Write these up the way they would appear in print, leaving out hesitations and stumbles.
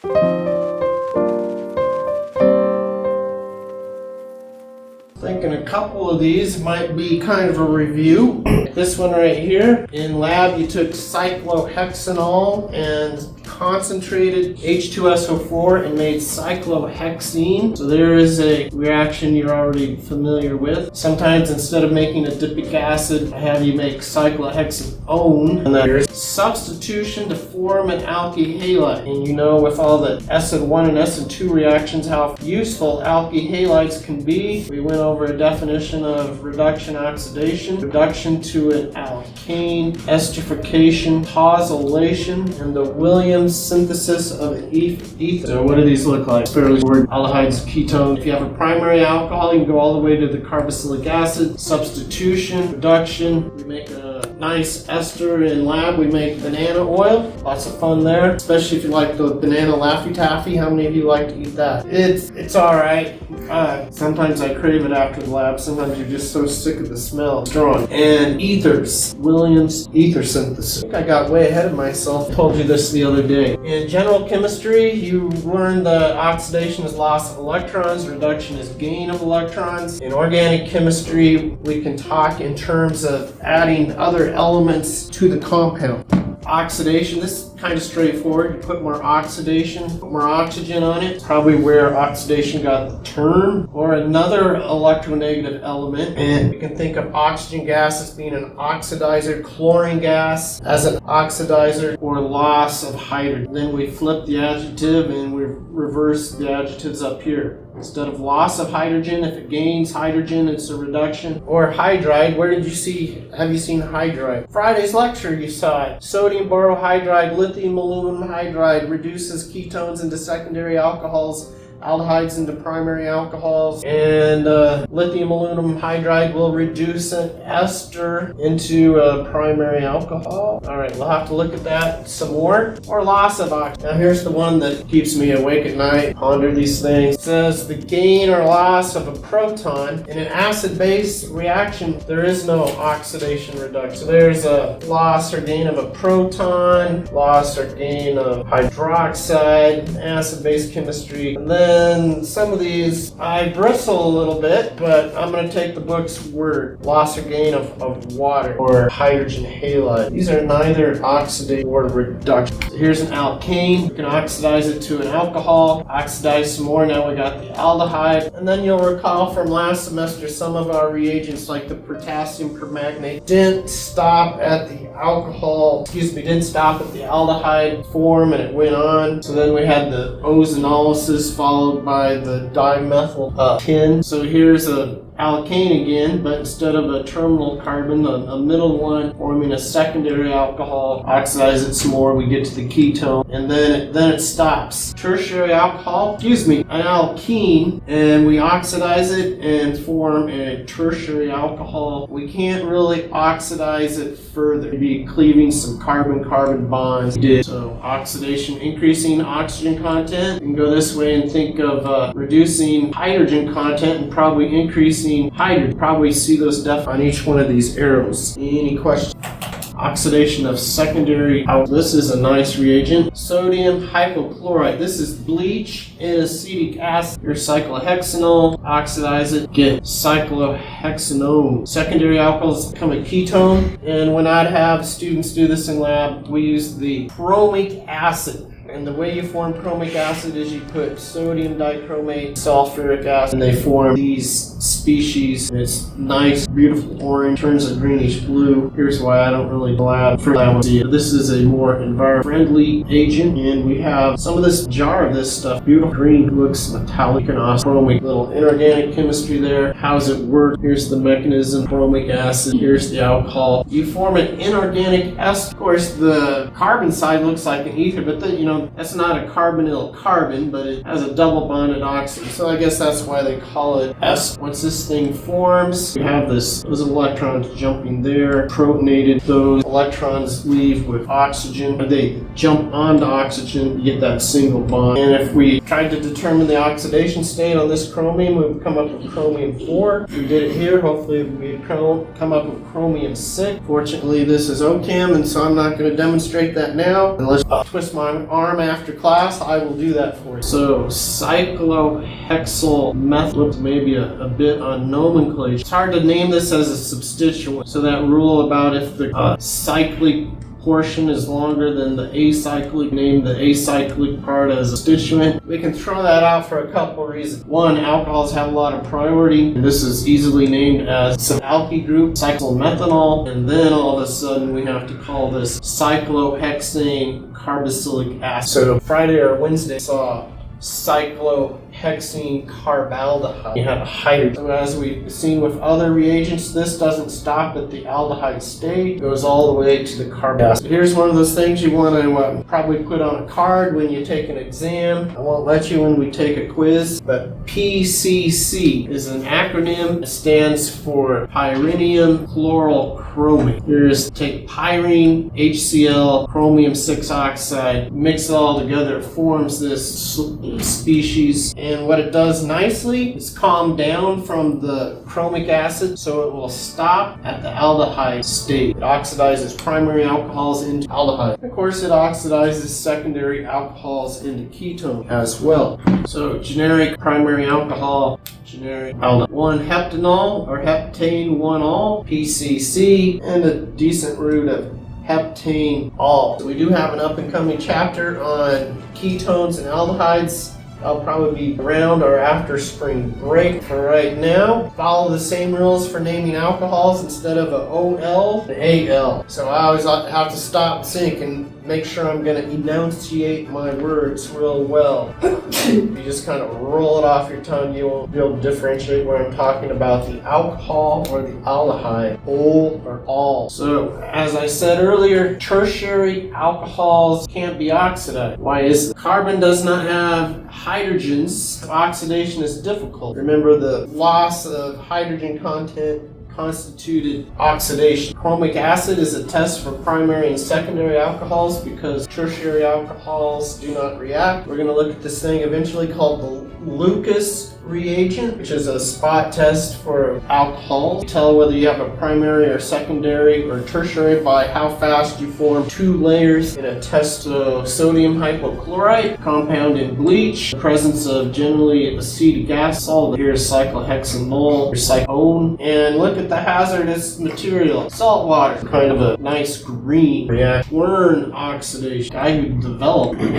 Thinking a couple of these might be kind of a review. This one right here, in lab you took cyclohexanol and concentrated H2SO4 and made cyclohexene. So there is a reaction you're already familiar with. Sometimes instead of making adipic acid, I have you make cyclohexanone. And there's substitution to form an alkyl halide. And you know with all the SN1 and SN2 reactions how useful alkyl halides can be. We went over a definition of reduction oxidation, reduction to an alkane, esterification, tosylation, and the Williams synthesis of an ether. So what do these look like? Fairly short. Aldehydes, ketones. If you have a primary alcohol, you can go all the way to the carboxylic acid. Substitution, reduction. We make a nice ester in lab. We make banana oil. Lots of fun there, especially if you like the banana Laffy Taffy. How many of you like to eat that? It's all right. Sometimes I crave it after the lab. Sometimes you're just so sick of the smell. It's strong. And ethers. Williams ether synthesis. I think I got way ahead of myself. I told you this the other day. In general chemistry, you learn that oxidation is loss of electrons, reduction is gain of electrons. In organic chemistry, we can talk in terms of adding other elements to the compound. Oxidation, this is kind of straightforward. You put more oxidation, put more oxygen on it. Probably where oxidation got the term. Or another electronegative element. And you can think of oxygen gas as being an oxidizer, chlorine gas as an oxidizer, or loss of hydrogen. Then we flip the adjective and we reverse the adjectives up here. Instead of loss of hydrogen, if it gains hydrogen, it's a reduction. Or hydride, where did you see, have you seen hydride? Friday's lecture, you saw it. Sodium borohydride, lithium aluminum hydride reduces ketones into secondary alcohols, aldehydes into primary alcohols, and lithium aluminum hydride will reduce an ester into a primary alcohol. All right, we'll have to look at that some more. Or loss of oxygen. Now here's the one that keeps me awake at night, ponder these things. It says the gain or loss of a proton. In an acid-base reaction, there is no oxidation reduction. So there's a loss or gain of a proton, loss or gain of hydroxide, acid-base chemistry, and then some of these, I bristle a little bit, but I'm going to take the book's word. Loss or gain of water or hydrogen halide. These are neither oxidate or reduction. So here's an alkane. You can oxidize it to an alcohol. Oxidize some more. Now we got the aldehyde. And then you'll recall from last semester some of our reagents like the potassium permanganate didn't stop at the didn't stop at the aldehyde form and it went on. So then we had the ozonolysis followed by the dimethyl tin. So here's a alkane again, but instead of a terminal carbon, a middle one forming a secondary alcohol, oxidize it some more, we get to the ketone, and then it stops. Tertiary alcohol, an alkene, and we oxidize it and form a tertiary alcohol. We can't really oxidize it further. We'd be cleaving some carbon-carbon bonds. We did. So oxidation, increasing oxygen content. You can go this way and think of reducing hydrogen content and probably increasing hydrogen. Probably see those def on each one of these arrows. Any questions? Oxidation of secondary. This is a nice reagent. Sodium hypochlorite. This is bleach and acetic acid. Your cyclohexanol. Oxidize it. Get cyclohexanone. Secondary alcohols become a ketone. And when I'd have students do this in lab, we use the chromic acid. And the way you form chromic acid is you put sodium dichromate, sulfuric acid, and they form these species. It's nice, beautiful orange, turns a greenish blue. Here's why I don't really lab for that one. This is a more environment-friendly agent, and we have some of this jar of this stuff. Beautiful green, looks metallic and awesome. Chromic, little inorganic chemistry there. How does it work? Here's the mechanism. Chromic acid. Here's the alcohol. You form an inorganic ester. Of course, the carbon side looks like an ether, but that's not a carbonyl carbon, but it has a double bonded oxygen. So I guess that's why they call it ester. Once this thing forms, you have those electrons jumping there, protonated. Those electrons leave with oxygen. They jump onto oxygen, you get that single bond. And if we tried to determine the oxidation state on this chromium, we would come up with chromium 4. If we did it here, hopefully we'd come up with chromium 6. Fortunately, this is OChem, and so I'm not going to demonstrate that now. And let's twist my arm arm after class, I will do that for you. So cyclohexyl methyl, maybe a bit on nomenclature. It's hard to name this as a substituent. So that rule about if the cyclic portion is longer than the acyclic, name the acyclic part as a constituent. We can throw that out for a couple of reasons. One, alcohols have a lot of priority, and this is easily named as some alky group, cyclomethanol, and then all of a sudden we have to call this cyclohexane carboxylic acid. So Friday or Wednesday saw cyclohexene carbaldehyde. You have a hydrogen. So as we've seen with other reagents, this doesn't stop at the aldehyde state. It goes all the way to the carbon. So here's one of those things you want to probably put on a card when you take an exam. I won't let you when we take a quiz, but PCC is an acronym. It stands for pyridium chlorochromate. Here's take pyrene, HCl, chromium 6 oxide, mix it all together, it forms this species, and what it does nicely is calm down from the chromic acid, so it will stop at the aldehyde state. It oxidizes primary alcohols into aldehyde. Of course, it oxidizes secondary alcohols into ketone as well. So generic primary alcohol, generic aldehyde. 1-heptanol or heptane 1-ol, PCC, and a decent root of heptane-ol. So we do have an up-and-coming chapter on ketones and aldehydes. I'll probably be around or after spring break. For right now, follow the same rules for naming alcohols. Instead of a OL, an AL. So I always have to stop and think and make sure I'm going to enunciate my words real well. You just kind of roll it off your tongue, you won't be able to differentiate where I'm talking about the alcohol or the aldehyde, ol or all. So as I said earlier, tertiary alcohols can't be oxidized. Why is it? Carbon does not have hydrogens. Oxidation is difficult. Remember, the loss of hydrogen content constituted oxidation. Chromic acid is a test for primary and secondary alcohols because tertiary alcohols do not react. We're going to look at this thing eventually called the Lucas reagent, which is a spot test for alcohol. You tell whether you have a primary or secondary or tertiary by how fast you form two layers in a test of sodium hypochlorite compound in bleach, the presence of generally acetic acid solvent. Here's cyclohexanol or cyclone, and look at the hazardous material, salt water, kind of a nice green reaction. Wern oxidation, guy who developed it.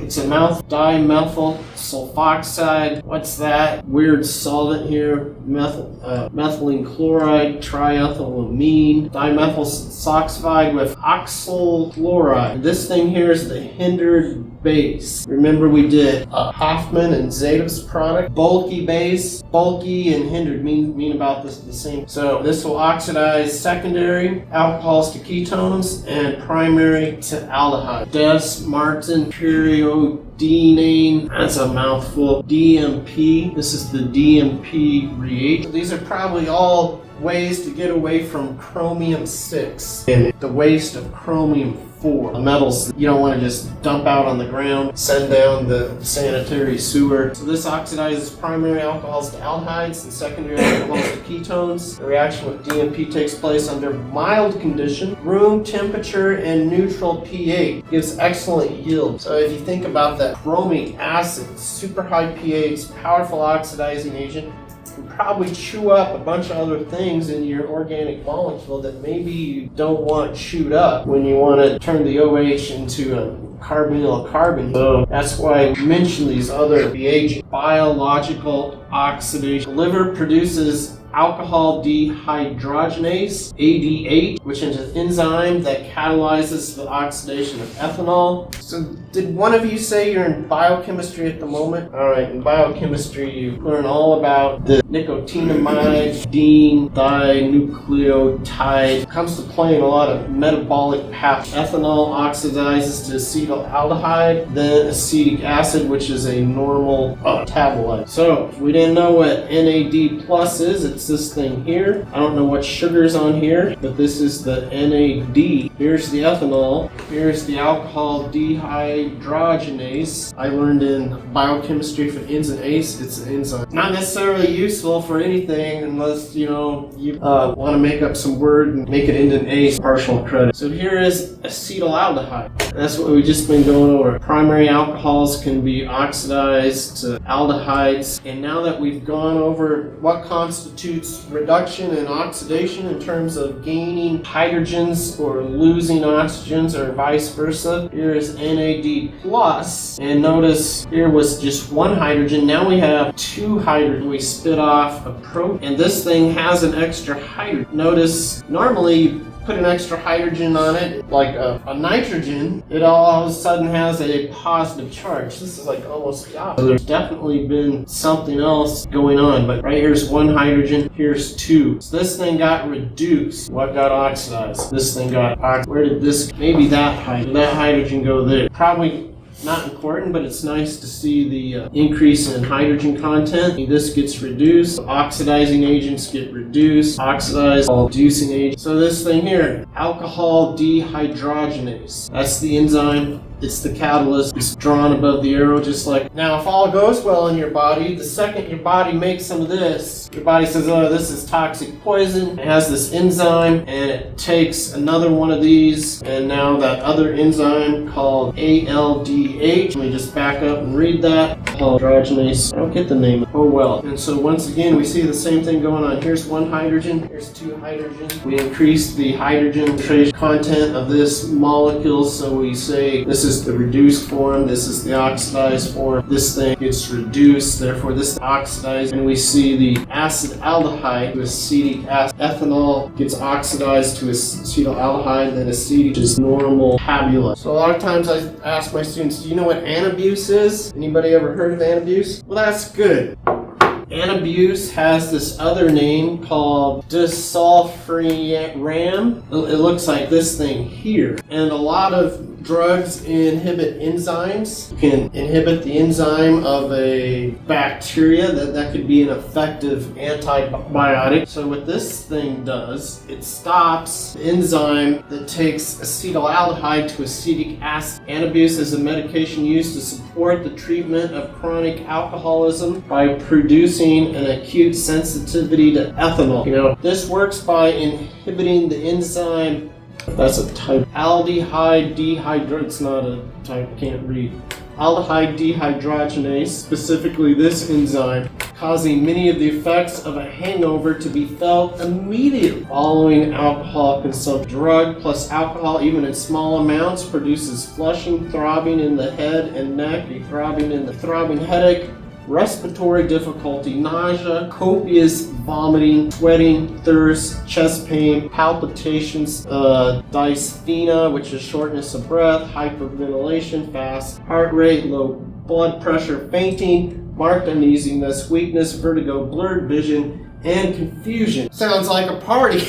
It's a dimethyl sulfoxide. What's that weird solvent here? Methylene chloride, triethylamine, dimethyl sulfoxide with oxyl chloride. This thing here is the hindered base. Remember we did Hoffman and Zeta's product. Bulky base, bulky and hindered mean about the same. So this will oxidize secondary alcohols to ketones and primary to aldehyde. Des Martin periodinane, that's a mouthful. DMP, this is the DMP reagent. These are probably all ways to get away from chromium 6 and the waste of chromium 4. The metals you don't want to just dump out on the ground, send down the sanitary sewer. So this oxidizes primary alcohols to aldehydes and secondary alcohols to ketones. The reaction with DMP takes place under mild condition, room temperature, and neutral pH. Gives excellent yield. So if you think about that chromic acid, super high pH, powerful oxidizing agent, can probably chew up a bunch of other things in your organic molecule that maybe you don't want chewed up when you want to turn the OH into a carbonyl carbon. So that's why I mention these other reagents. Biological oxidation. The liver produces alcohol dehydrogenase, ADH, which is an enzyme that catalyzes the oxidation of ethanol. So did one of you say you're in biochemistry at the moment? All right, in biochemistry you learn all about the nicotinamide, dinucleotide. It comes to play in a lot of metabolic paths. Ethanol oxidizes to acetaldehyde, then acetic acid, which is a normal metabolite. So if we didn't know what NAD plus is, it's It's this thing here. I don't know what sugar's on here, but this is the NAD. Here's the ethanol. Here's the alcohol dehydrogenase. I learned in biochemistry for ends and ace, it's an enzyme. Not necessarily useful for anything unless, you want to make up some word and make it end and ace, partial credit. So here is acetaldehyde. That's what we've just been going over. Primary alcohols can be oxidized to aldehydes. And now that we've gone over what constitutes reduction and oxidation in terms of gaining hydrogens or losing oxygens or vice versa, here is NAD plus. And notice here was just one hydrogen. Now we have two hydrogen. We spit off a protein. And this thing has an extra hydrogen. Notice normally you put an extra hydrogen on it, like a nitrogen, it all of a sudden has a positive charge. This is like almost the opposite. So there's definitely been something else going on, but right here's one hydrogen, here's two. So this thing got reduced. What got oxidized? This thing got oxidized. Where did this, maybe that hydrogen go there? Probably not important, but it's nice to see the increase in hydrogen content. This gets reduced, oxidizing agents get reduced, oxidized reducing agents. So this thing here, alcohol dehydrogenase, that's the enzyme. It's the catalyst. It's drawn above the arrow just like. Now if all goes well in your body, the second your body makes some of this, your body says, oh, this is toxic poison. It has this enzyme and it takes another one of these, and now that other enzyme called ALDH, let me just back up and read that. Dehydrogenase. I don't get the name. Oh well. And so once again, we see the same thing going on. Here's one hydrogen. Here's two hydrogens. We increase the hydrogen content of this molecule, so we say this is the reduced form, this is the oxidized form. This thing gets reduced, therefore this is oxidized, and we see the acetaldehyde to acetic acid. Ethanol gets oxidized to acetaldehyde, then acetic, which is normal tabula. So a lot of times I ask my students, do you know what Antabuse is? Anybody ever heard of Antabuse? Well, that's good. Antabuse has this other name called Disulfiram. It looks like this thing here. And a lot of drugs inhibit enzymes. You can inhibit the enzyme of a bacteria. That could be an effective antibiotic. So what this thing does, it stops the enzyme that takes acetaldehyde to acetic acid. Antabuse is a medication used to support the treatment of chronic alcoholism by producing an acute sensitivity to ethanol. This works by inhibiting the enzyme. That's a type. Aldehyde dehydrogenase. It's not a type. I can't read. Aldehyde dehydrogenase, specifically this enzyme, causing many of the effects of a hangover to be felt immediately following alcohol consumption. Drug plus alcohol, even in small amounts, produces flushing, throbbing in the head and neck, a throbbing headache, respiratory difficulty, nausea, copious vomiting, sweating, thirst, chest pain, palpitations, dysthenia, which is shortness of breath, hyperventilation, fast heart rate, low blood pressure, fainting, marked uneasiness, weakness, vertigo, blurred vision, and confusion. Sounds like a party.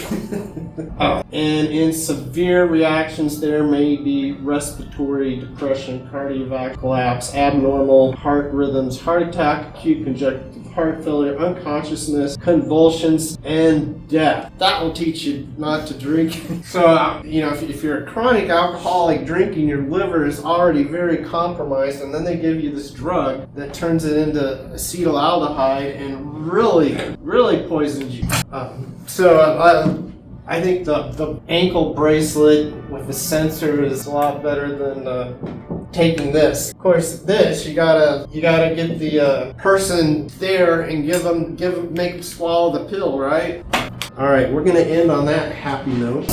And in severe reactions, there may be respiratory depression, cardiac collapse, abnormal heart rhythms, heart attack, acute congestive heart failure, unconsciousness, convulsions, and death. That will teach you not to drink. So, if you're a chronic alcoholic drinking, your liver is already very compromised, and then they give you this drug that turns it into acetaldehyde and really, really poisons you. I think the ankle bracelet with the sensor is a lot better than taking this. Of course, this you gotta get the person there and make them swallow the pill, right? All right, we're gonna end on that happy note.